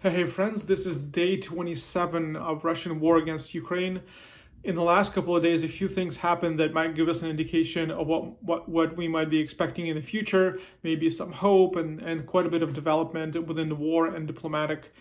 Hey friends, this is day 27 of Russian war against Ukraine. In the last couple of days, a few things happened that might give us an indication of what we might be expecting in the future, maybe some hope and quite a bit of development within the war and diplomatic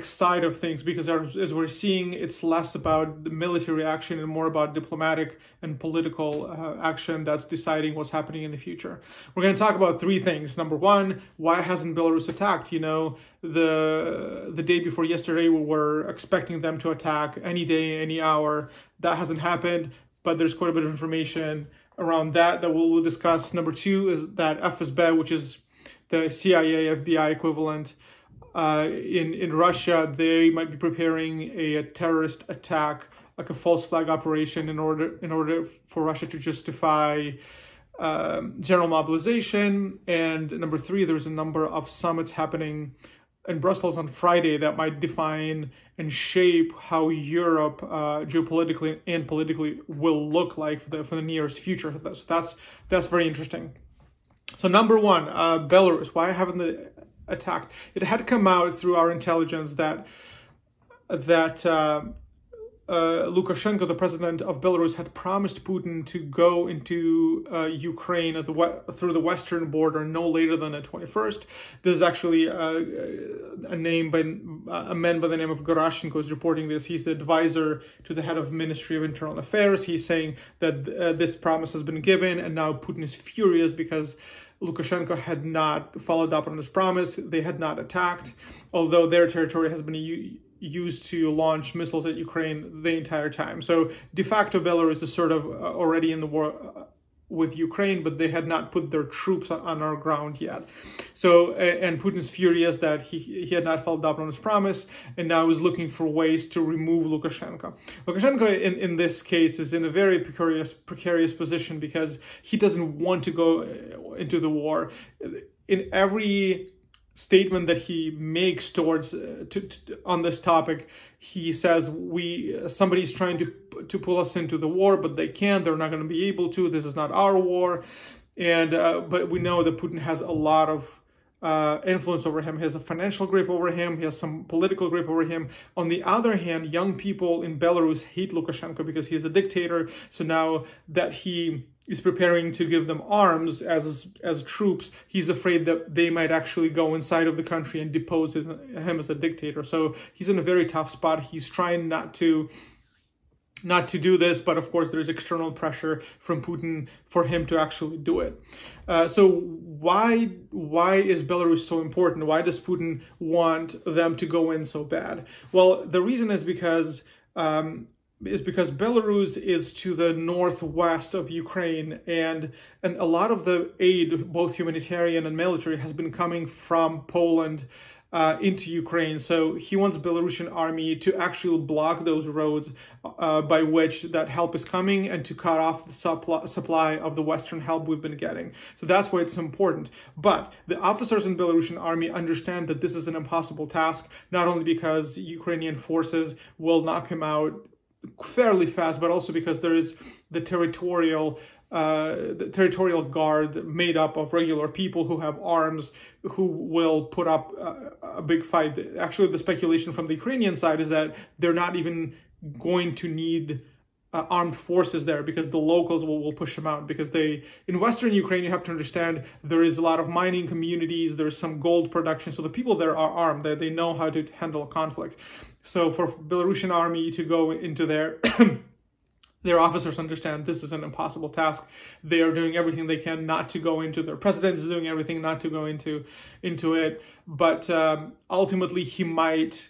side of things, because as we're seeing, it's less about the military action and more about diplomatic and political action that's deciding what's happening in the future. We're going to talk about three things. Number one, why hasn't Belarus attacked? You know, the day before yesterday, we were expecting them to attack any day, any hour. That hasn't happened, but there's quite a bit of information around that we'll discuss. Number two is that FSB, which is the CIA, FBI equivalent, in Russia, they might be preparing a terrorist attack, like a false flag operation, in order for Russia to justify general mobilization. And number three, there's a number of summits happening in Brussels on Friday that might define and shape how Europe geopolitically and politically will look like for the nearest future. So that's very interesting. So number one, Belarus. Why haven't they attacked? It had come out through our intelligence that Lukashenko, the president of Belarus, had promised Putin to go into Ukraine through the western border no later than the 21st. This is actually a man by the name of Gorashenko is reporting this. He's the advisor to the head of Ministry of Internal Affairs. He's saying that this promise has been given, and now Putin is furious because Lukashenko had not followed up on his promise. They had not attacked, although their territory has been used to launch missiles at Ukraine the entire time. So de facto, Belarus is sort of already in the war with Ukraine, but they had not put their troops on our ground yet. So, and Putin's furious that he had not followed up on his promise, and now is looking for ways to remove Lukashenko. Lukashenko, in this case, is in a very precarious position because he doesn't want to go into the war. In every statement that he makes towards on this topic, he says somebody's trying to pull us into the war, but they can't. They're not going to be able to. This is not our war. And but we know that Putin has a lot of influence over him. He has a financial grip over him. He has some political grip over him. On the other hand, young people in Belarus hate Lukashenko because he's a dictator. So now that he is preparing to give them arms as troops, he's afraid that they might actually go inside of the country and depose him as a dictator. So he's in a very tough spot. He's trying not to do this, but of course there's external pressure from Putin for him to actually do it. So why is Belarus so important? Why does Putin want them to go in so bad? Well, the reason is because Belarus is to the northwest of Ukraine, and a lot of the aid, both humanitarian and military, has been coming from Poland into Ukraine. So he wants Belarusian army to actually block those roads by which that help is coming, and to cut off the supply of the Western help we've been getting. So that's why it's important. But the officers in Belarusian army understand that this is an impossible task, not only because Ukrainian forces will knock him out fairly fast, but also because there is the territorial guard made up of regular people who have arms, who will put up a big fight. Actually, the speculation from the Ukrainian side is that they're not even going to need armed forces there, because the locals will push them out. Because in Western Ukraine, you have to understand, there is a lot of mining communities, there's some gold production, so the people there are armed, they know how to handle a conflict. So for Belarusian army to go into there, their officers understand this is an impossible task. They are doing everything they can not to go into. Their president is doing everything not to go into it, but ultimately he might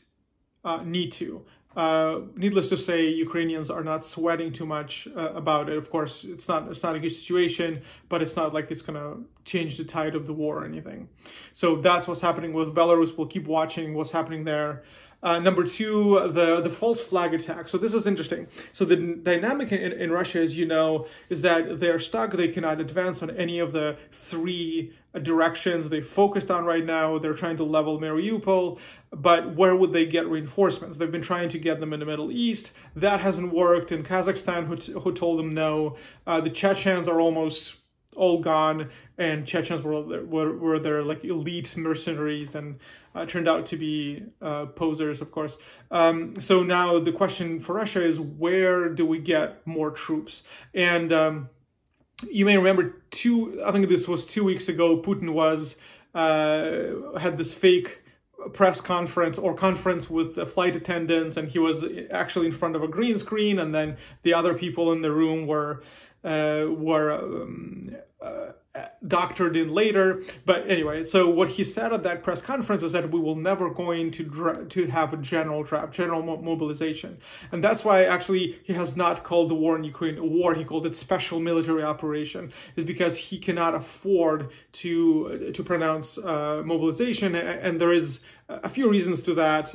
need to. Needless to say, Ukrainians are not sweating too much about it. Of course, it's not a good situation, but it's not like it's going to change the tide of the war or anything. So that's what's happening with Belarus. We'll keep watching what's happening there. Number two, the false flag attack. So this is interesting. So the dynamic in Russia, as you know, is that they're stuck. They cannot advance on any of the three directions they focused on right now. They're trying to level Mariupol, but where would they get reinforcements? They've been trying to get them in the Middle East. That hasn't worked. In Kazakhstan, who told them no. The Chechens are almost all gone, and Chechens were their like elite mercenaries, and turned out to be posers, of course. So now the question for Russia is, where do we get more troops? And you may remember I think this was 2 weeks ago, Putin had this fake press conference with flight attendants, and he was actually in front of a green screen, and then the other people in the room were doctored in later. But anyway, so what he said at that press conference is that we will never going to have a general draft, general mobilization. And that's why actually he has not called the war in Ukraine a war. He called it special military operation, is because he cannot afford to pronounce mobilization. And there is a few reasons to that,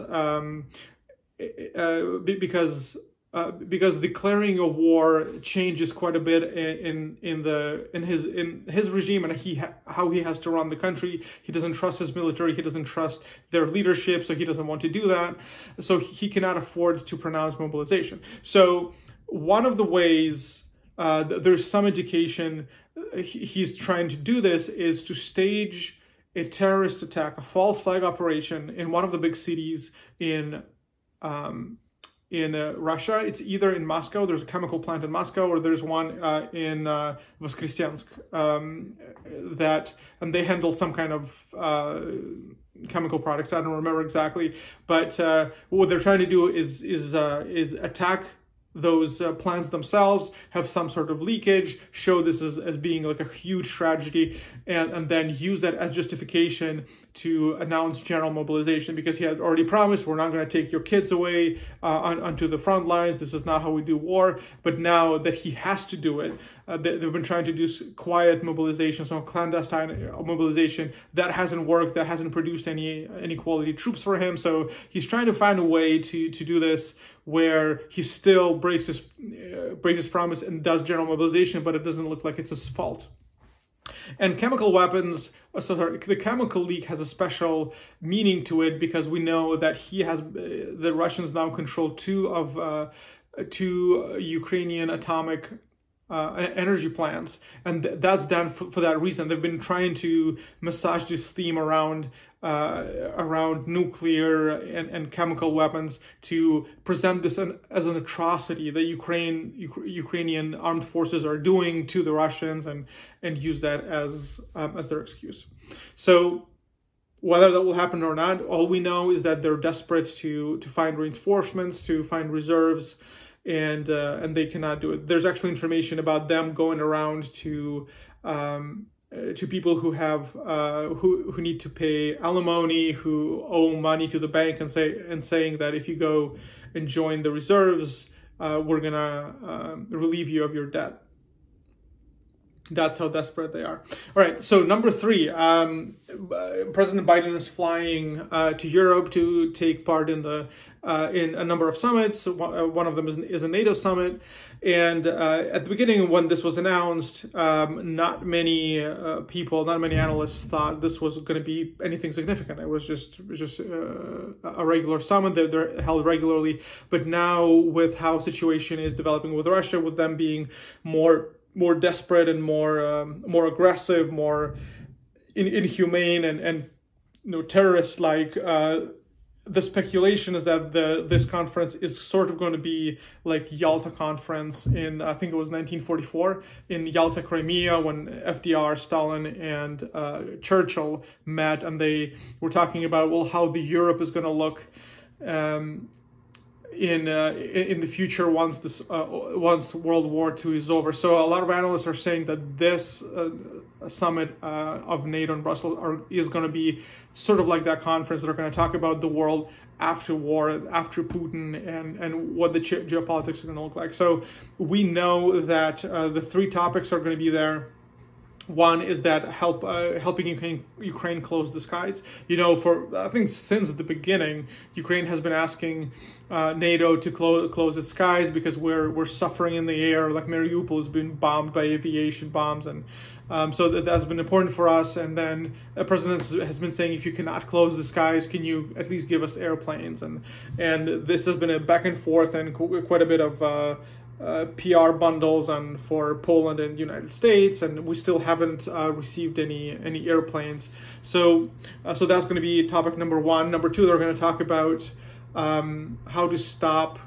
because declaring a war changes quite a bit in his regime, and how he has to run the country. He doesn't trust his military. He doesn't trust their leadership, so he doesn't want to do that. So he cannot afford to pronounce mobilization. So one of the ways there's some indication he's trying to do this is to stage a terrorist attack, a false flag operation in one of the big cities in Russia. It's either in Moscow, there's a chemical plant in Moscow, or there's one in Voskresensk, and they handle some kind of chemical products. I don't remember exactly, but what they're trying to do is attack those plants themselves, have some sort of leakage, show this as being like a huge tragedy, and then use that as justification to announce general mobilization, because he had already promised, we're not going to take your kids away onto the front lines. This is not how we do war. But now that he has to do it, they've been trying to do quiet mobilization, so clandestine mobilization. That hasn't worked. That hasn't produced any quality troops for him. So he's trying to find a way to do this where he still breaks his promise and does general mobilization, but it doesn't look like it's his fault. And chemical weapons, the chemical leak has a special meaning to it, because we know that the Russians now control two Ukrainian atomic energy plants, and that's done for that reason. They've been trying to massage this theme around nuclear and chemical weapons to present this as an atrocity that Ukrainian armed forces are doing to the Russians, and use that as their excuse. So whether that will happen or not, all we know is that they're desperate to find reinforcements, to find reserves, and they cannot do it. There's actually information about them going around to people who have who need to pay alimony, who owe money to the bank, and saying that if you go and join the reserves, we're gonna relieve you of your debt. That's how desperate they are. All right, so number 3, President Biden is flying to Europe to take part in a number of summits. One of them is a NATO summit. And at the beginning, when this was announced, not many analysts thought this was going to be anything significant. It was just a regular summit that they're held regularly. But now, with how situation is developing with Russia, with them being more desperate and more aggressive, more inhumane and terrorist-like, the speculation is that this conference is sort of going to be like Yalta conference in, I think it was 1944, in Yalta, Crimea, when FDR, Stalin, and Churchill met, and they were talking about, well, how the Europe is going to look in the future once World War II is over. So a lot of analysts are saying that this summit of NATO in Brussels is going to be sort of like that conference. They're going to talk about the world after war, after Putin, and what the geopolitics are going to look like. So we know that the 3 topics are going to be there. One is that helping Ukraine close the skies. For I think since the beginning, Ukraine has been asking NATO to close its skies because we're suffering in the air. Like Mariupol has been bombed by aviation bombs, and so that's been important for us. And then the president has been saying, if you cannot close the skies, can you at least give us airplanes? And this has been a back and forth and quite a bit of PR bundles and for Poland and United States, and we still haven't received any airplanes. So so that's going to be topic number one. Number two, they're going to talk about how to stop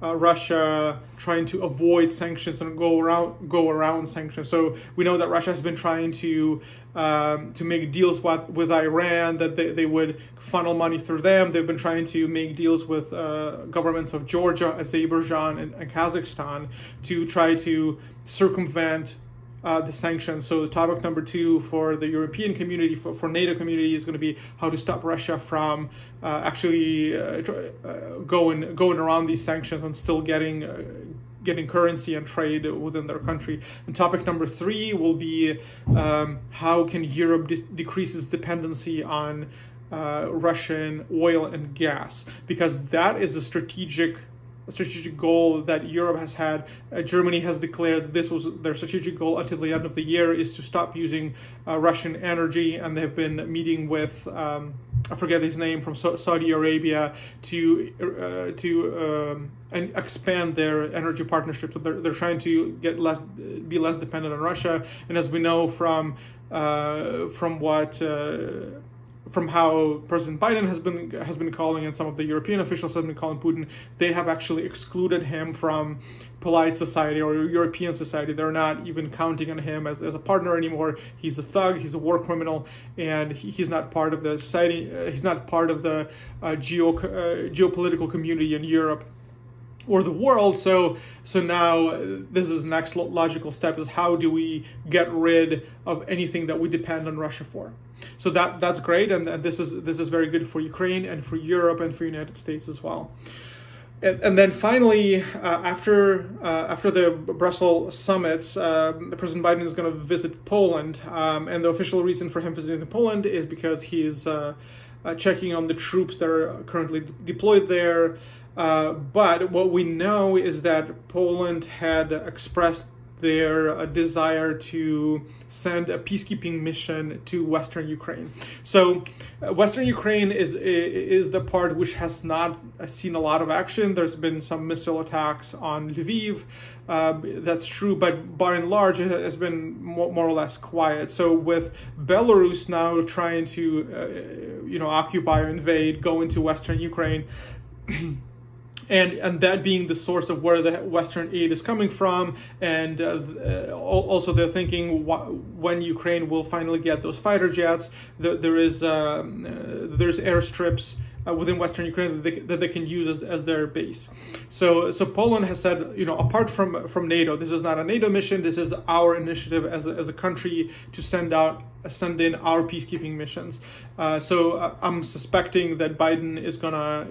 Russia trying to avoid sanctions and go around sanctions. So we know that Russia has been trying to make deals with Iran, that they would funnel money through them. They've been trying to make deals with governments of Georgia, Azerbaijan, and Kazakhstan to try to circumvent the sanctions. So topic number two for the European community, for NATO community, is going to be how to stop Russia from actually going around these sanctions and still getting currency and trade within their country. And topic number three will be how can Europe decrease its dependency on Russian oil and gas, because that is a strategic goal that Europe has had. Germany has declared that this was their strategic goal until the end of the year, is to stop using Russian energy, and they have been meeting with I forget his name, from Saudi Arabia to and expand their energy partnership. So they're trying to be less dependent on Russia. And as we know from how President Biden has been calling, and some of the European officials have been calling Putin, they have actually excluded him from polite society or European society. They're not even counting on him as a partner anymore. He's a thug, he's a war criminal, and he's not part of the society. He's not part of the geopolitical community in Europe or the world. So now this is the next logical step, is how do we get rid of anything that we depend on Russia for? So that's great, and this is very good for Ukraine and for Europe and for the United States as well. And then finally, after the Brussels summits, President Biden is going to visit Poland, and the official reason for him visiting Poland is because he's checking on the troops that are currently deployed there. But what we know is that Poland had expressed their desire to send a peacekeeping mission to Western Ukraine. So Western Ukraine is the part which has not seen a lot of action. There's been some missile attacks on Lviv. That's true, but by and large, it has been more or less quiet. So with Belarus now trying to, occupy or invade, go into Western Ukraine, and that being the source of where the Western aid is coming from, and also they're thinking when Ukraine will finally get those fighter jets, there's airstrips within Western Ukraine that they can use as their base. So Poland has said, apart from NATO, this is not a NATO mission. This is our initiative as a country to send in our peacekeeping missions. So I'm suspecting that Biden is gonna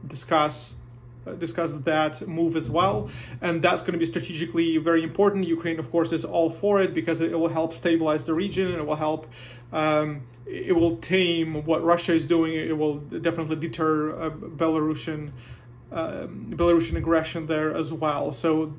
discuss that move as well, and that's going to be strategically very important. Ukraine, of course, is all for it because it will help stabilize the region, and it will help. It will tame what Russia is doing. It will definitely deter Belarusian aggression there as well. So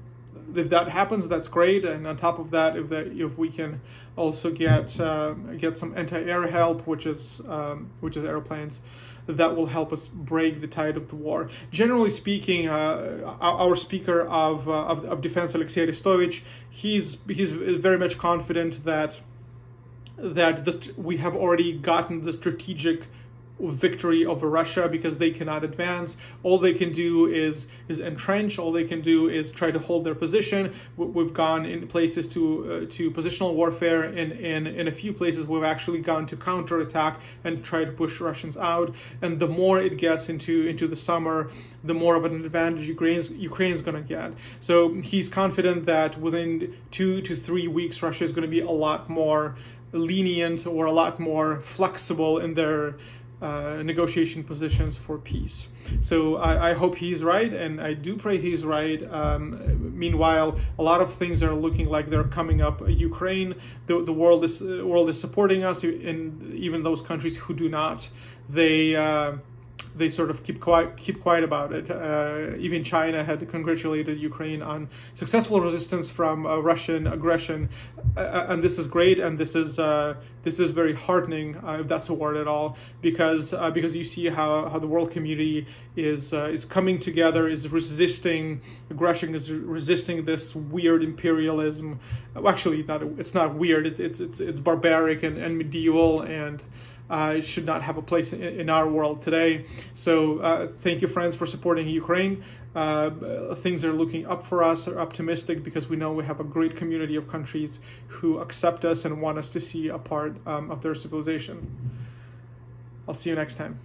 if that happens, that's great. And on top of that, if we can also get some anti-air help, which is airplanes, that will help us break the tide of the war. Generally speaking, our Speaker of Defense, Alexei Arestovich, he's very much confident that we have already gotten the strategic victory over Russia, because they cannot advance. All they can do is entrench. All they can do is try to hold their position. We've gone in places to positional warfare. In a few places, we've actually gone to counterattack and try to push Russians out. And the more it gets into the summer, the more of an advantage Ukraine's going to get. So he's confident that within 2 to 3 weeks, Russia is going to be a lot more lenient or a lot more flexible in their negotiation positions for peace. So I hope he's right, and I do pray he's right. Meanwhile, a lot of things are looking like they're coming up. Ukraine, the world is supporting us, and even those countries who do not, they they sort of keep quiet about it. Even China had congratulated Ukraine on successful resistance from Russian aggression, and this is great, and this is very heartening, if that's a word at all, because you see how the world community is coming together, is resisting aggression, is resisting this weird imperialism. Well, actually, it's not weird. It's barbaric and medieval, and it should not have a place in our world today. So thank you, friends, for supporting Ukraine. Things are looking up for us, are optimistic, because we know we have a great community of countries who accept us and want us to see a part of their civilization. I'll see you next time.